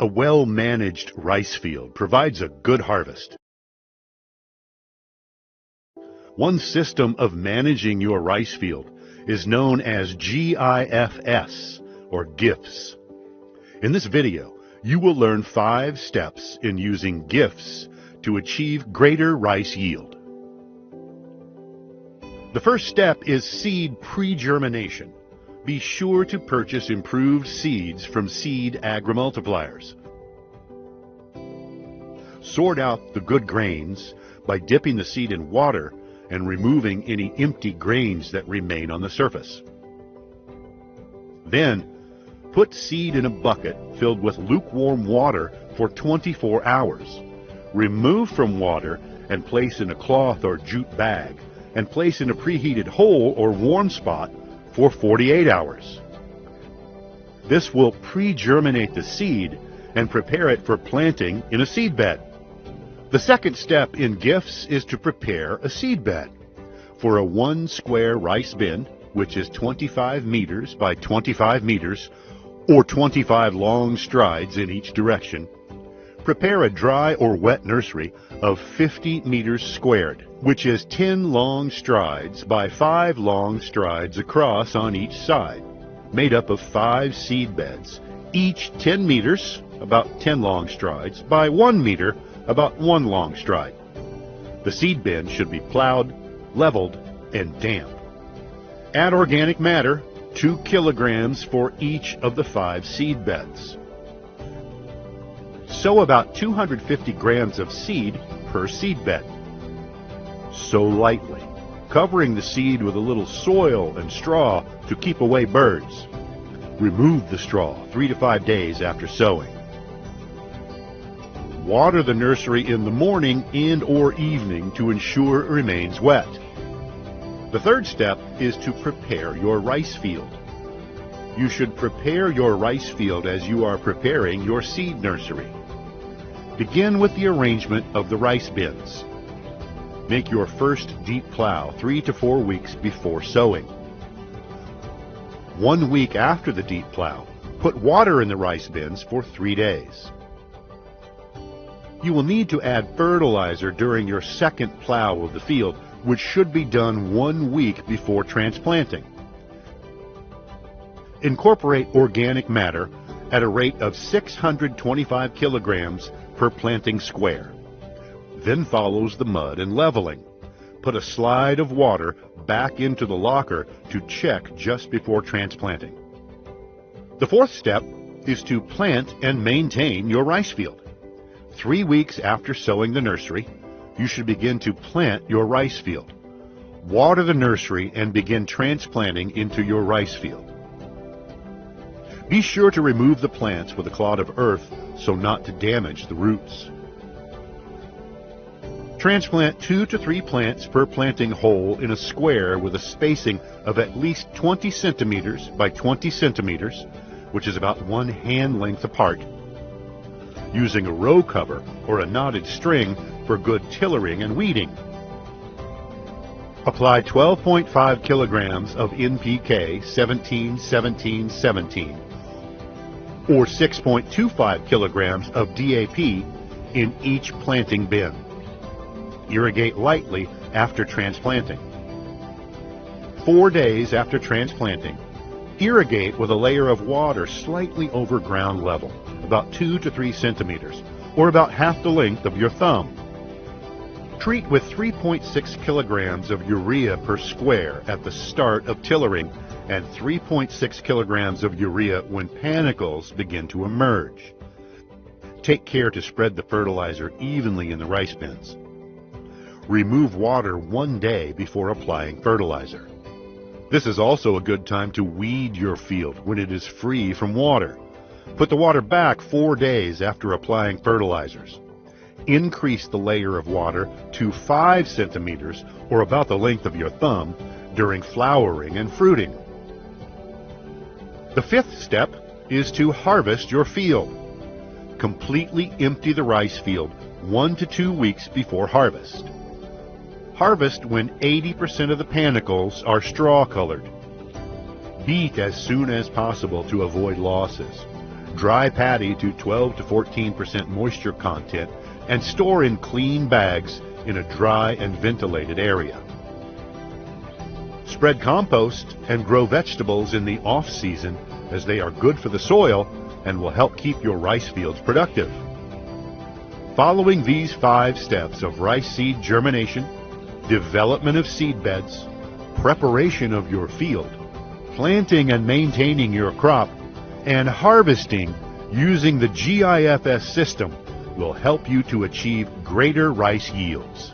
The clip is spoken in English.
A well-managed rice field provides a good harvest. One system of managing your rice field is known as GIFS, or GIFS. In this video, you will learn 5 steps in using GIFS to achieve greater rice yield. The first step is seed pre-germination. Be sure to purchase improved seeds from seed agri-multipliers. Sort out the good grains by dipping the seed in water and removing any empty grains that remain on the surface. Then, put seed in a bucket filled with lukewarm water for 24 hours. Remove from water and place in a cloth or jute bag, and place in a preheated hole or warm spot for 48 hours. This will pre-germinate the seed and prepare it for planting in a seed bed. The second step in GIFS is to prepare a seed bed. For a 1 square rice bin, which is 25 meters by 25 meters, or 25 long strides in each direction, prepare a dry or wet nursery of 50 meters squared, which is 10 long strides by 5 long strides across on each side, made up of 5 seed beds, each 10 meters, about 10 long strides, by 1 meter, about 1 long stride. The seed bin should be plowed, leveled, and damp. Add organic matter, 2 kilograms for each of the 5 seed beds. Sow about 250 grams of seed per seed bed. Sow lightly, covering the seed with a little soil and straw to keep away birds. Remove the straw 3 to 5 days after sowing. Water the nursery in the morning and or evening to ensure it remains wet. The third step is to prepare your rice field. You should prepare your rice field as you are preparing your seed nursery. Begin with the arrangement of the rice bins. Make your first deep plow 3 to 4 weeks before sowing. 1 week after the deep plow, put water in the rice bins for 3 days. You will need to add fertilizer during your second plow of the field, which should be done 1 week before transplanting. Incorporate organic matter at a rate of 625 kilograms per planting square. Then follows the mud and leveling. Put a slide of water back into the locker to check just before transplanting. The fourth step is to plant and maintain your rice field. 3 weeks after sowing the nursery, you should begin to plant your rice field. Water the nursery and begin transplanting into your rice field. Be sure to remove the plants with a clod of earth so not to damage the roots. Transplant 2 to 3 plants per planting hole in a square with a spacing of at least 20 centimeters by 20 centimeters, which is about 1 hand length apart, using a row cover or a knotted string for good tillering and weeding. Apply 12.5 kilograms of NPK 17-17-17 or 6.25 kilograms of DAP in each planting bin. Irrigate lightly after transplanting. 4 days after transplanting, irrigate with a layer of water slightly over ground level, about 2 to 3 centimeters, or about half the length of your thumb. Treat with 3.6 kilograms of urea per square at the start of tillering and 3.6 kilograms of urea when panicles begin to emerge. Take care to spread the fertilizer evenly in the rice bins. Remove water 1 day before applying fertilizer. This is also a good time to weed your field when it is free from water. Put the water back 4 days after applying fertilizers. Increase the layer of water to 5 centimeters, or about the length of your thumb, during flowering and fruiting. The fifth step is to harvest your field. Completely empty the rice field 1 to 2 weeks before harvest. Harvest when 80% of the panicles are straw-colored. Beat as soon as possible to avoid losses. dry paddy to 12 to 14% moisture content and store in clean bags in a dry and ventilated area. Spread compost and grow vegetables in the off-season, as they are good for the soil and will help keep your rice fields productive. Following these 5 steps of rice seed germination, development of seed beds, preparation of your field, planting and maintaining your crop, and harvesting using the GIFS system will help you to achieve greater rice yields.